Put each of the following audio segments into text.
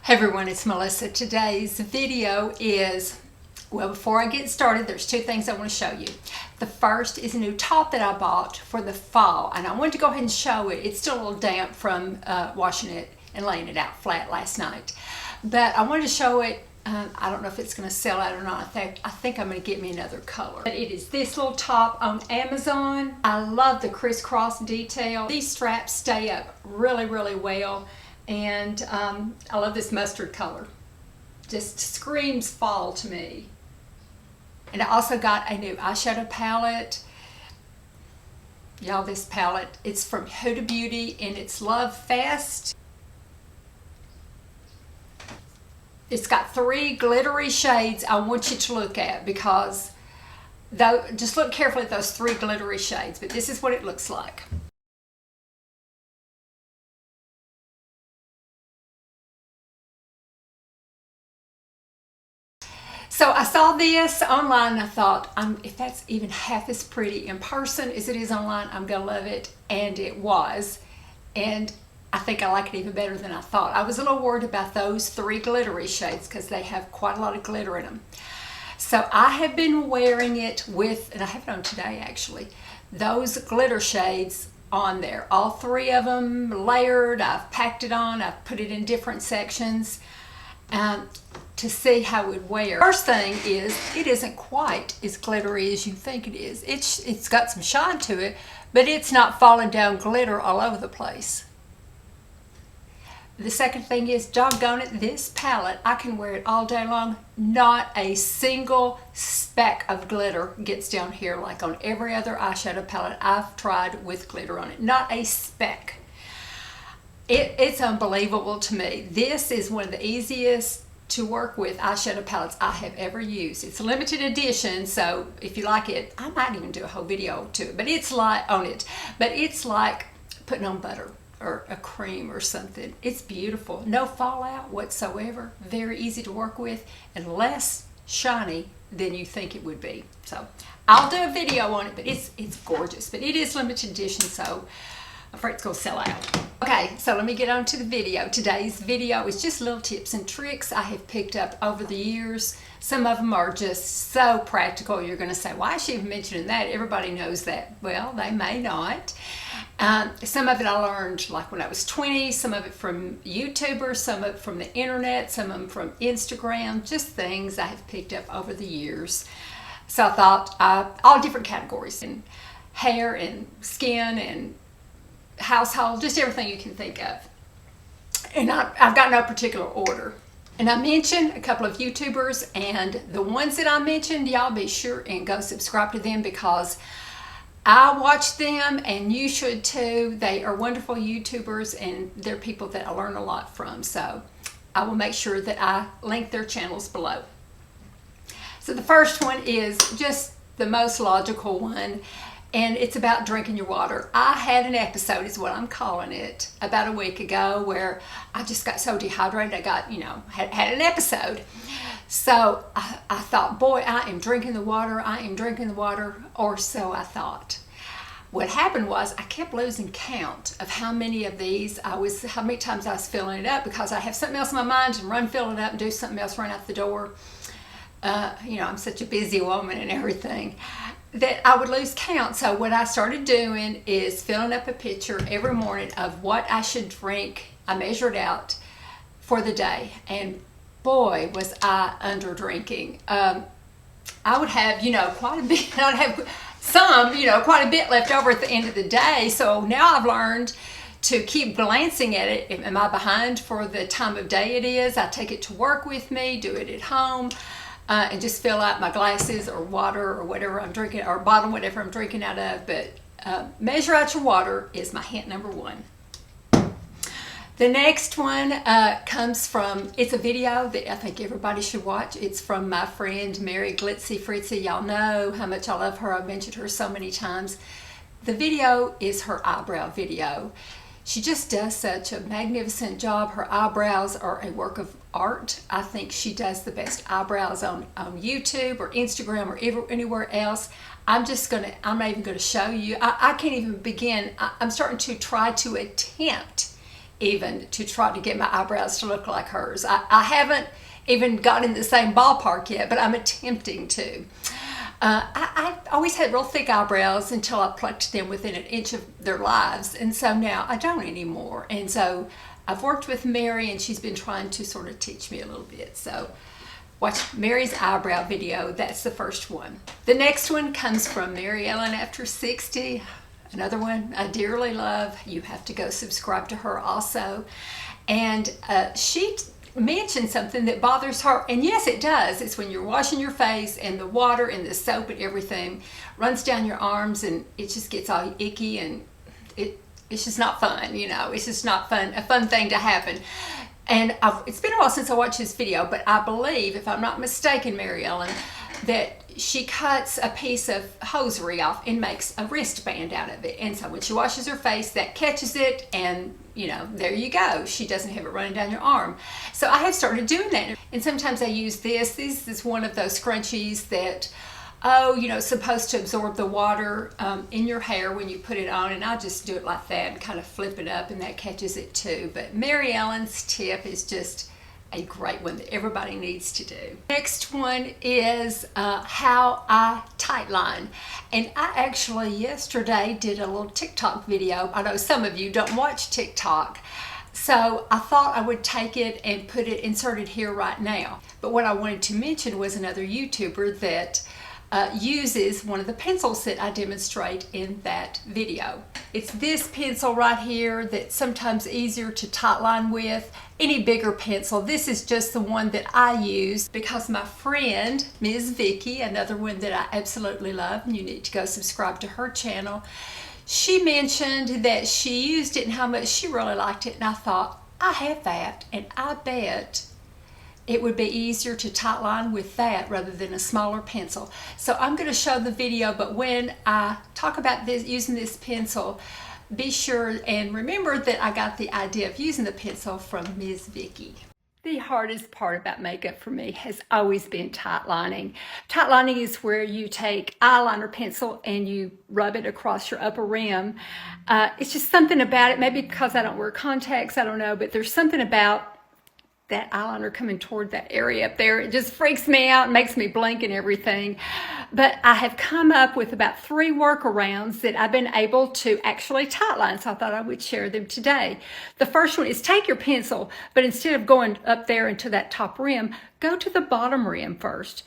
Hey everyone, it's Melissa. Today's video is, well, before I get started, there's two things I want to show you. The first is a new top that I bought for the fall, and I wanted to go ahead and show it. It's still a little damp from washing it and laying it out flat last night, but I wanted to show it. I don't know if it's going to sell out or not. I think I'm going to get me another color. But it is this little top on Amazon. I love the crisscross detail. These straps stay up really, really well. And I love this mustard color. Just screams fall to me. And I also got a new eyeshadow palette. Y'all, this palette, it's from Huda Beauty and it's Love Fest. It's got 3 glittery shades I want you to look at, because just look carefully at those 3 glittery shades, but this is what it looks like. So I saw this online and I thought, if that's even half as pretty in person as it is online, I'm gonna love it. And it was. And I think I like it even better than I thought. I was a little worried about those 3 glittery shades because they have quite a lot of glitter in them. So I have been wearing it with, and I have it on today actually, those glitter shades on there. All 3 of them layered. I've packed it on. I've put it in different sections. To see how it would wear. First thing is, it isn't quite as glittery as you think it is. It's got some shine to it, but it's not falling down glitter all over the place. The second thing is, doggone it, this palette, I can wear it all day long. Not a single speck of glitter gets down here like on every other eyeshadow palette I've tried with glitter on it. Not a speck. It's unbelievable to me. This is one of the easiest to work with eyeshadow palettes I have ever used. It's a limited edition, so if you like it, I might even do a whole video to it, but it's like putting on butter or a cream or something. It's beautiful. No fallout whatsoever. Very easy to work with and less shiny than you think it would be. So I'll do a video on it, but it's gorgeous. But it is limited edition, so I'm afraid it's gonna sell out. Okay, so let me get on to the video. Today's video is just little tips and tricks I have picked up over the years. Some of them are just so practical. You're gonna say, why is she even mentioning that? Everybody knows that. Well, they may not. Some of it I learned like when I was 20, some of it from YouTubers, some of it from the internet, some of them from Instagram, just things I have picked up over the years. So I thought all different categories, in hair and skin and household, just everything you can think of. And I've got no particular order. And I mentioned a couple of YouTubers, and the ones that I mentioned, y'all be sure and go subscribe to them, because I watch them and you should too. They are wonderful YouTubers and they're people that I learn a lot from. So I will make sure that I link their channels below. So the first one is just the most logical one, and it's about drinking your water. I had an episode, is what I'm calling it, about a week ago where I just got so dehydrated. I got, had an episode. So I thought, boy, I am drinking the water. I am drinking the water, or so I thought. What happened was I kept losing count of how many of these how many times I was filling it up, because I have something else in my mind and run, fill it up and do something else, run out the door. I'm such a busy woman and everything, that I would lose count. So what I started doing is filling up a picture every morning of what I should drink. I measured out for the day, and boy, was I under drinking. I would have, quite a bit. I'd have some, quite a bit left over at the end of the day. So now I've learned to keep glancing at it. Am I behind for the time of day it is? I take it to work with me, do it at home. And just fill out my glasses or water or whatever I'm drinking, or bottle, whatever I'm drinking out of. But measure out your water is my hint number 1. The next one comes from, it's a video that I think everybody should watch. It's from my friend Mary Glitzy Fritzy. Y'all know how much I love her. I've mentioned her so many times. The video is her eyebrow video. She just does such a magnificent job. Her eyebrows are a work of art. I think she does the best eyebrows on YouTube or Instagram or anywhere else. I'm not even gonna show you. I can't even begin. I'm starting to try to attempt even to try to get my eyebrows to look like hers. I haven't even got in the same ballpark yet, but I'm attempting to. I always had real thick eyebrows until I plucked them within an inch of their lives, and so now I don't anymore. And so I've worked with Mary, and she's been trying to sort of teach me a little bit. So watch Mary's eyebrow video. That's the first one. The next one comes from Mary Ellen After 60. Another one I dearly love. You have to go subscribe to her also. And she mentioned something that bothers her, and yes, it does. It's when you're washing your face and the water and the soap and everything runs down your arms, and it just gets all icky, and it's just not fun, you know. It's just not fun, a fun thing to happen. And it's been a while since I watched this video, but I believe, if I'm not mistaken, Mary Ellen, that she cuts a piece of hosiery off and makes a wristband out of it. And so when she washes her face, that catches it, and you know, there you go. She doesn't have it running down your arm. So I have started doing that. And sometimes I use this. This is one of those scrunchies that, you know, supposed to absorb the water in your hair when you put it on. And I just do it like that and kind of flip it up, and that catches it too. But Mary Ellen's tip is just a great one that everybody needs to do. Next one is how I tightline. And I actually yesterday did a little TikTok video. I know some of you don't watch TikTok, so I thought I would take it and insert it here right now. But what I wanted to mention was another YouTuber that uses one of the pencils that I demonstrate in that video. It's this pencil right here that's sometimes easier to tightline with any bigger pencil. This is just the one that I use because my friend, Ms. Vicky, another one that I absolutely love, and you need to go subscribe to her channel, she mentioned that she used it and how much she really liked it, and I thought, I have that, and I bet it would be easier to tightline with that rather than a smaller pencil. So I'm going to show the video, but when I talk about this, using this pencil, be sure and remember that I got the idea of using the pencil from Ms. Vicky. The hardest part about makeup for me has always been tightlining. Tightlining is where you take eyeliner pencil and you rub it across your upper rim. It's just something about it, maybe because I don't wear contacts, I don't know, but there's something about that eyeliner coming toward that area up there. It just freaks me out and makes me blink and everything. But I have come up with about 3 workarounds that I've been able to actually tightline, so I thought I would share them today. The first one is take your pencil, but instead of going up there into that top rim, go to the bottom rim first.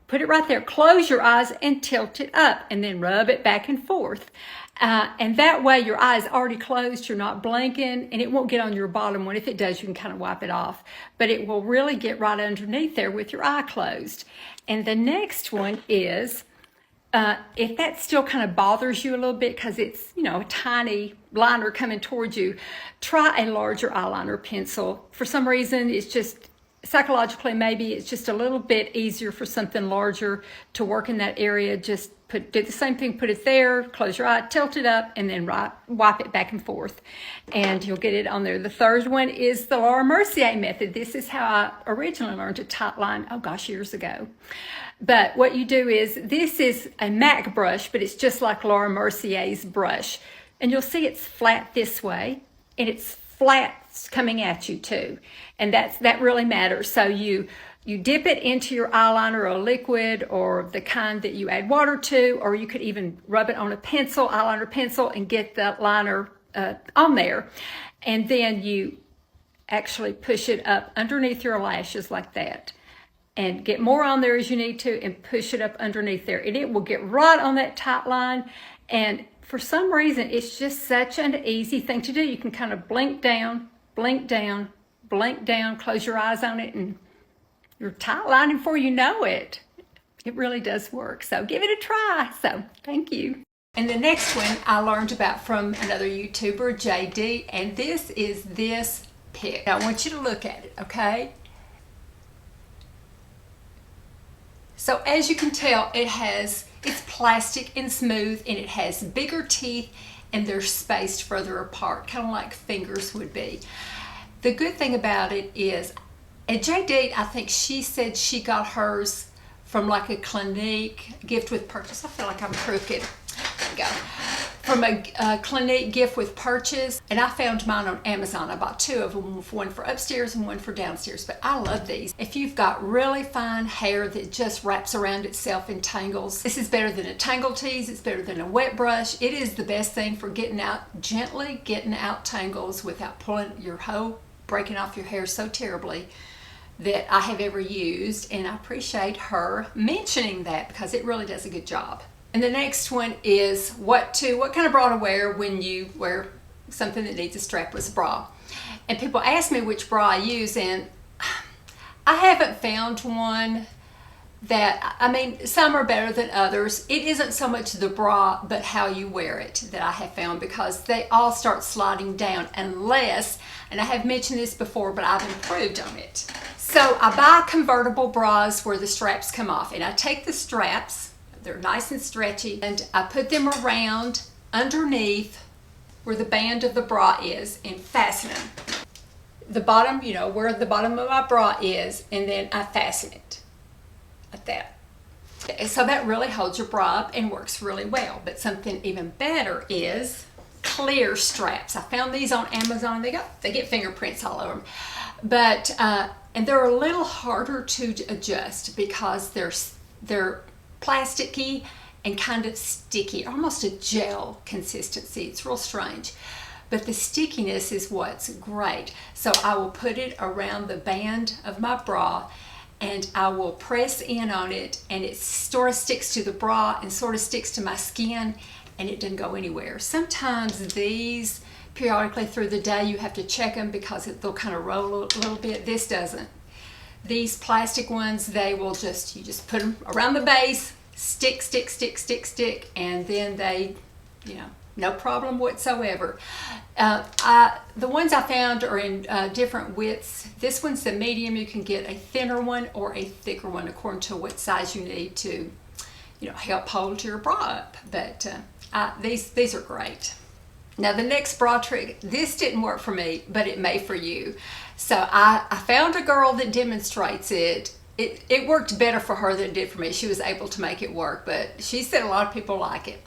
Put it right there, close your eyes and tilt it up, and then rub it back and forth. And that way your eye is already closed, you're not blinking, and it won't get on your bottom one. If it does, you can kind of wipe it off. But it will really get right underneath there with your eye closed. And the next one is, if that still kind of bothers you a little bit because it's, you know, a tiny liner coming towards you, try a larger eyeliner pencil. For some reason, it's just, psychologically maybe, it's just a little bit easier for something larger to work in that area. Just do the same thing, put it there, close your eye, tilt it up, and then wipe it back and forth, and you'll get it on there. The third one is the Laura Mercier method. This is how I originally learned to tightline, oh gosh, years ago. But what you do is, this is a MAC brush, but it's just like Laura Mercier's brush. And you'll see it's flat this way, and it's flat coming at you too. And that really matters. So you dip it into your eyeliner or a liquid or the kind that you add water to, or you could even rub it on a pencil, eyeliner pencil, and get the liner on there. And then you actually push it up underneath your lashes like that. And get more on there as you need to and push it up underneath there. And it will get right on that tight line. And for some reason, it's just such an easy thing to do. You can kind of blink down, blink down, blink down, close your eyes on it, and you're tightlining before you know it. It really does work. So give it a try. So thank you. And the next one I learned about from another YouTuber, JD, and this is this pick. Now I want you to look at it, okay? So as you can tell, it's plastic and smooth, and it has bigger teeth, and they're spaced further apart, kind of like fingers would be. The good thing about it is, at JD, I think she said she got hers from like a Clinique gift with purchase. I feel like I'm crooked. There we go. from a Clinique gift with purchase, and I found mine on Amazon. I bought 2 of them, one for upstairs and one for downstairs, but I love these. If you've got really fine hair that just wraps around itself and tangles, this is better than a tangle tease. It's better than a wet brush. It is the best thing for getting out tangles without pulling your hoe, breaking off your hair so terribly, that I have ever used, and I appreciate her mentioning that because it really does a good job. And the next one is what kind of bra to wear when you wear something that needs a strapless bra. And people ask me which bra I use, and I haven't found one that, I mean, some are better than others. It isn't so much the bra, but how you wear it that I have found, because they all start sliding down unless, and I have mentioned this before, but I've improved on it. So I buy convertible bras where the straps come off, and I take the straps, they're nice and stretchy, and I put them around underneath where the band of the bra is and fasten them. The bottom, you know, where the bottom of my bra is, and then I fasten it like that. So that really holds your bra up and works really well. But something even better is clear straps. I found these on Amazon. They get fingerprints all over them. But and they're a little harder to adjust because they're plasticky and kind of sticky, almost a gel consistency. It's real strange, but the stickiness is what's great. So I will put it around the band of my bra, and I will press in on it, and it sort of sticks to the bra and sort of sticks to my skin, and it doesn't go anywhere. Sometimes these, periodically through the day, you have to check them because they'll kind of roll a little bit. This doesn't. These plastic ones, you just put them around the base, stick, and then they, you know, no problem whatsoever. The ones I found are in different widths. This one's the medium. You can get a thinner one or a thicker one according to what size you need to, you know, help hold your bra up. But these are great. Now the next bra trick, this didn't work for me, but it may for you. So I found a girl that demonstrates it. It worked better for her than it did for me. She was able to make it work, but she said a lot of people like it.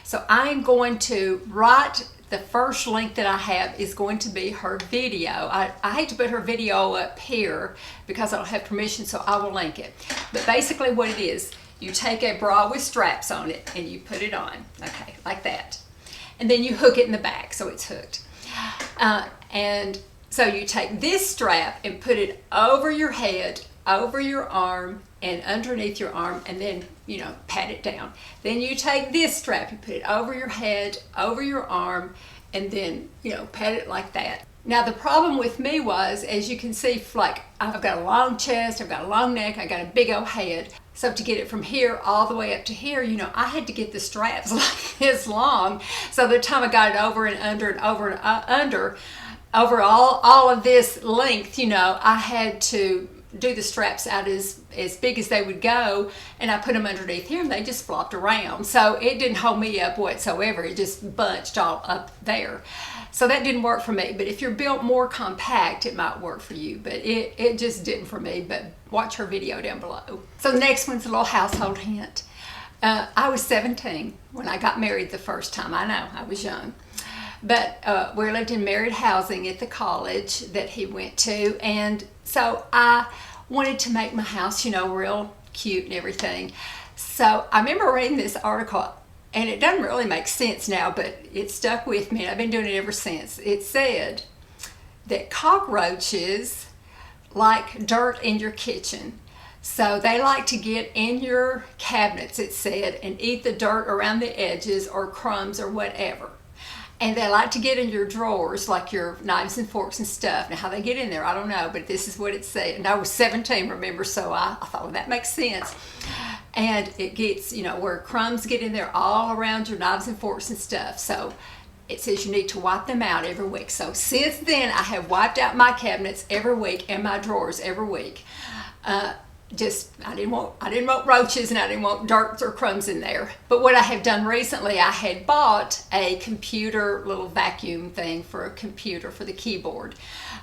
So I'm going to write, the first link that I have is going to be her video. I hate to put her video up here because I don't have permission, so I will link it. But basically what it is, you take a bra with straps on it and you put it on, okay, like that. And then you hook it in the back so it's hooked. And so you take this strap and put it over your head, over your arm, and underneath your arm, and then, you know, pat it down. Then you take this strap, you put it over your head, over your arm, and then, you know, pat it like that. Now the problem with me was, as you can see, like, I've got a long chest, I've got a long neck, I got a big old head. So to get it from here all the way up to here, you know, I had to get the straps like this long. So the time I got it over and under and over and under, over all of this length, you know, I had to do the straps out as big as they would go, and I put them underneath here and they just flopped around. So it didn't hold me up whatsoever. It just bunched all up there. So that didn't work for me. But if you're built more compact, it might work for you. But it just didn't for me. But watch her video down below. So the next one's a little household hint. I was 17 when I got married the first time. I know, I was young. But we lived in married housing at the college that he went to. And so I wanted to make my house, you know, real cute and everything. So I remember reading this article, and it doesn't really make sense now, but it stuck with me, and I've been doing it ever since. It said that cockroaches like dirt in your kitchen. So they like to get in your cabinets, it said, and eat the dirt around the edges or crumbs or whatever. And they like to get in your drawers, like your knives and forks and stuff. Now, how they get in there, I don't know, but this is what it said. And I was 17, remember, so I thought, well, that makes sense. And it gets, you know, where crumbs get in there all around your knives and forks and stuff. So it says you need to wipe them out every week. So since then, I have wiped out my cabinets every week and my drawers every week. I didn't want roaches, and I didn't want dirt or crumbs in there. But what I have done recently, I had bought a computer little vacuum thing for a computer for the keyboard.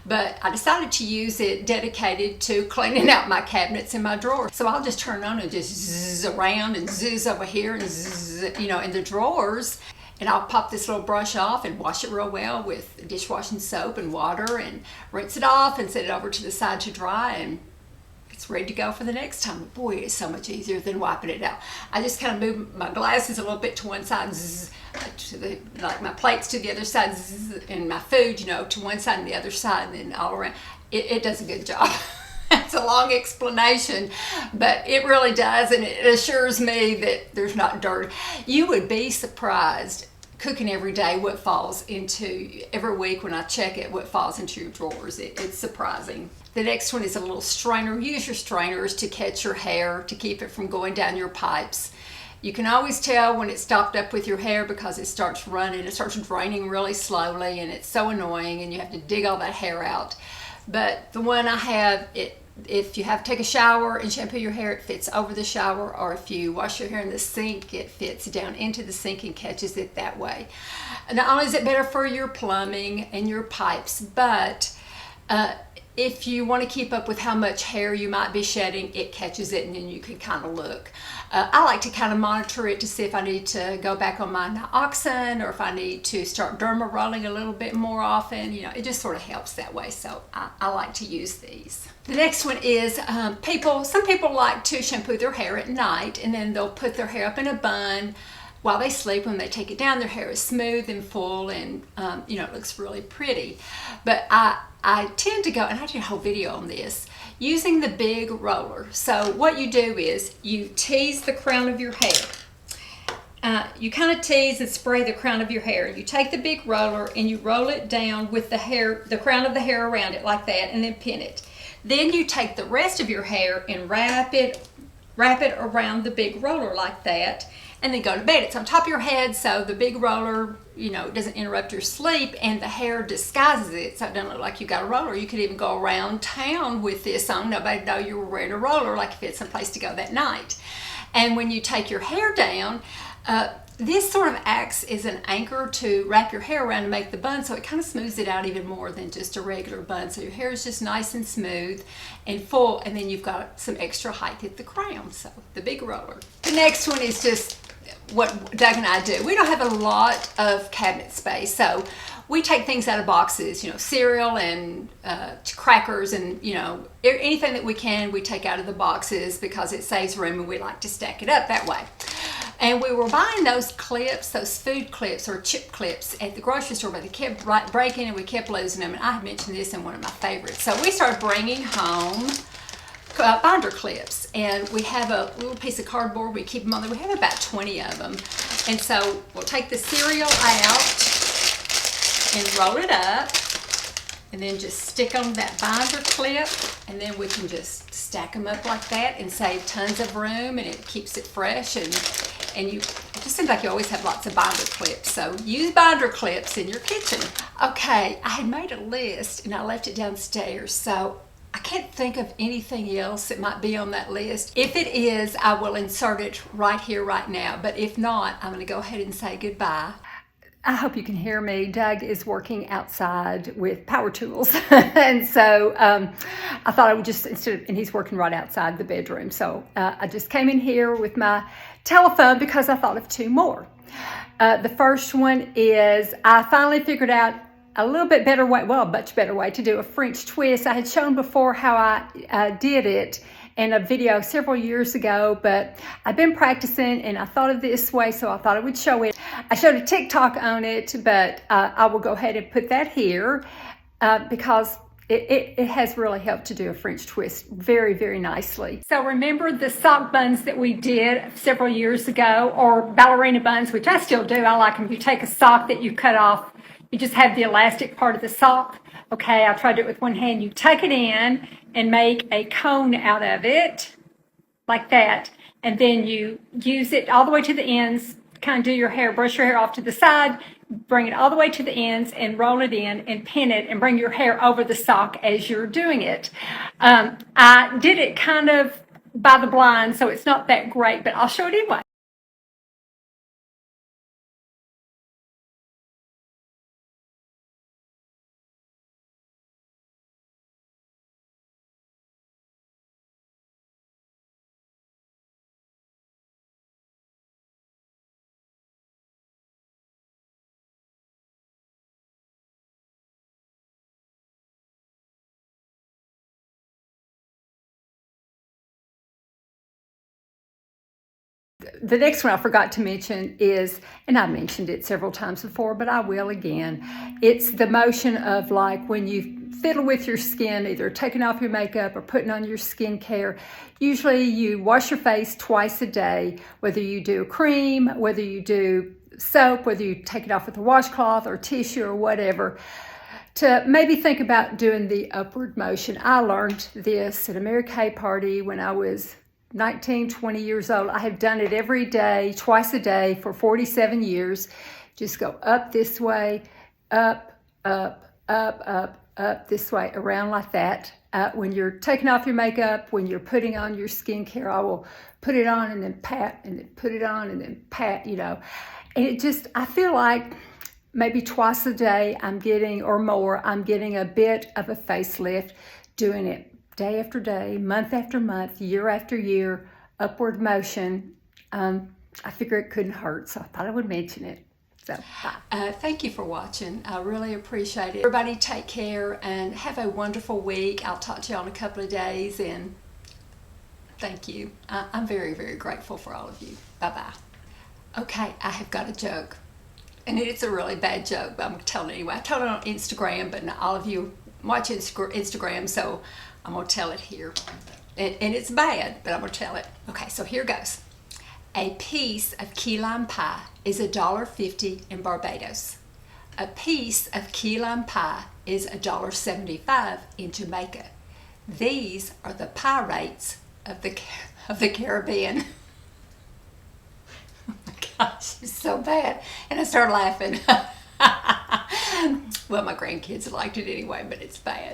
But I decided to use it dedicated to cleaning out my cabinets and my drawers. So I'll just turn it on and just zzz around and zzz over here and zzz, you know, in the drawers. And I'll pop this little brush off and wash it real well with dishwashing soap and water and rinse it off and set it over to the side to dry, and it's ready to go for the next time. Boy, it's so much easier than wiping it out. I just kind of move my glasses a little bit to one side, zzz, like my plates to the other side, zzz, and my food, to one side and the other side, and then all around. It does a good job. It's a long explanation, but it really does, and it assures me that there's not dirt. You would be surprised cooking every day what falls into, every week when I check it, what falls into your drawers. It's surprising. The next one is a little strainer. Use your strainers to catch your hair, to keep it from going down your pipes. You can always tell when it's stopped up with your hair because it starts running, it starts draining really slowly, and it's so annoying, and you have to dig all that hair out. But the one I have, if you have to take a shower and shampoo your hair, it fits over the shower, or if you wash your hair in the sink, it fits down into the sink and catches it that way. Not only is it better for your plumbing and your pipes, but if you want to keep up with how much hair you might be shedding, it catches it, and then you can kind of look. I like to kind of monitor it to see if I need to go back on my naloxone, or if I need to start derma rolling a little bit more often. It just sort of helps that way, so I like to use these. The next one is some people like to shampoo their hair at night, and then they'll put their hair up in a bun while they sleep. When they take it down, their hair is smooth and full, and it looks really pretty. But I tend to go, and I did a whole video on this, using the big roller. So what you do is you tease the crown of your hair. You kind of tease and spray the crown of your hair. You take the big roller and you roll it down with the crown of the hair around it like that, and then pin it. Then you take the rest of your hair and wrap it around the big roller like that, and then go to bed. It's on top of your head, so the big roller, doesn't interrupt your sleep, and the hair disguises it, so it doesn't look like you got a roller. You could even go around town with this on. Nobody know you were wearing a roller, like if it's someplace to go that night. And when you take your hair down, this sort of acts as an anchor to wrap your hair around and make the bun, so it kind of smooths it out even more than just a regular bun. So your hair is just nice and smooth and full, and then you've got some extra height at the crown, so the big roller. The next one is just what Doug and I do. We don't have a lot of cabinet space, so we take things out of boxes, cereal and crackers, and anything that we can, we take out of the boxes because it saves room, and we like to stack it up that way. And we were buying those clips, those food clips or chip clips at the grocery store, but they kept breaking and we kept losing them. And I had mentioned this in one of my favorites. So we started bringing home binder clips, and we have a little piece of cardboard. We keep them on there. We have about 20 of them. And so we'll take the cereal out and roll it up, and then just stick on that binder clip, and then we can just stack them up like that and save tons of room, and it keeps it fresh, and it just seems like you always have lots of binder clips. So use binder clips in your kitchen. Okay, I had made a list and I left it downstairs, so I can't think of anything else that might be on that list. If it is, I will insert it right here, right now. But if not, I'm gonna go ahead and say goodbye. I hope you can hear me. Doug is working outside with power tools. And so I thought I would just, and he's working right outside the bedroom. So I just came in here with my telephone because I thought of two more. The first one is, I finally figured out a little bit better way, well, a much better way to do a French twist. I had shown before how I did it in a video several years ago, but I've been practicing and I thought of this way, so I thought I would show it. I showed a TikTok on it, but I will go ahead and put that here because it has really helped to do a French twist very, very nicely. So remember the sock buns that we did several years ago, or ballerina buns, which I still do. I like them. You take a sock that you cut off, you just have the elastic part of the sock. Okay, I tried to do it with one hand. You tuck it in and make a cone out of it, like that. And then you use it all the way to the ends, kind of do your hair, brush your hair off to the side, bring it all the way to the ends and roll it in and pin it and bring your hair over the sock as you're doing it. I did it kind of by the blind, so it's not that great, but I'll show it anyway. the next one I forgot to mention is, and I mentioned it several times before, but I will again. It's the motion of like when you fiddle with your skin, either taking off your makeup or putting on your skincare. Usually you wash your face twice a day, whether you do cream, whether you do soap, whether you take it off with a washcloth or tissue or whatever, to maybe think about doing the upward motion. I learned this at a Mary Kay party when I was 19, 20 years old. I have done it every day, twice a day for 47 years. Just go up this way, up, up, up, up, up this way, around like that. When you're taking off your makeup, when you're putting on your skincare, I will put it on and then pat, and then put it on and then pat, you know. And it just, I feel like maybe twice a day I'm getting, or more, I'm getting a bit of a facelift, doing it day after day, month after month, year after year, upward motion. I figure it couldn't hurt, so I thought I would mention it. So, bye. Thank you for watching. I really appreciate it. Everybody take care and have a wonderful week. I'll talk to you in a couple of days, and thank you. I'm very, very grateful for all of you. Bye-bye. Okay, I have got a joke, and it's a really bad joke, but I'm going to tell it anyway. I told it on Instagram, but not all of you watch Instagram, so I'm going to tell it here. And it's bad, but I'm going to tell it. Okay, so here goes. A piece of key lime pie is $1.50 in Barbados. A piece of key lime pie is $1.75 in Jamaica. These are the pie rates of the Caribbean. Oh my gosh, it's so bad. And I started laughing. Well, my grandkids liked it anyway, but it's bad.